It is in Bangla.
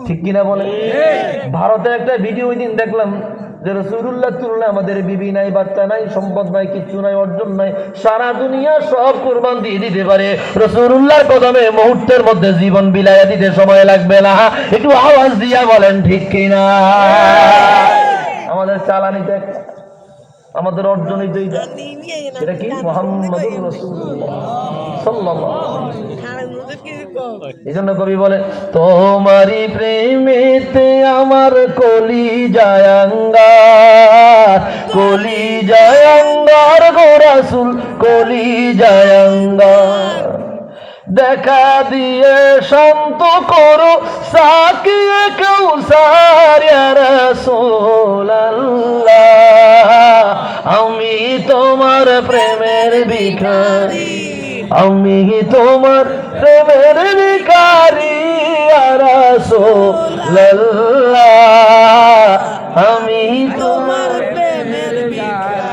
ঠিক কিনা বলে? ভারতে একটা ভিডিও ওই দিন দেখলাম যে রাসূলুল্লাহ তুলনায় আমাদের বিবি নাই, বাচ্চা নাই, সম্পদ নাই, কিচ্ছু নাই, অর্জন নাই, সারা দুনিয়া সব কুরবান দিয়ে দিতে পারে, রাসূলুল্লাহর কদমে মুহূর্তের মধ্যে জীবন বিলাইয়া দিতে সময় লাগবে না। একটু আওয়াজ দিয়া বলেন ঠিক কিনা? আমাদের চালানিতে আমাদের অর্জনই তো এটা কি মুহাম্মাদুর রাসূলুল্লাহ সাল্লাল্লাহু আলাইহি ওয়াসাল্লাম। এজন্য কবি বলে তোমারি প্রেমেতে আমার কলিজায় আঙ্গার, কলিজায় আঙ্গার গো রাসূল, কলিজায় আঙ্গার। দেখা দিয়ে শান্ত করো সাকিয়ে কাউসার ইয়া রাসূলুল্লাহ, আমি তোমার প্রেমের ভিখারি, আমি তোমার প্রেমের ভিখারি ইয়া রাসূলুল্লাহ, আমি তোমার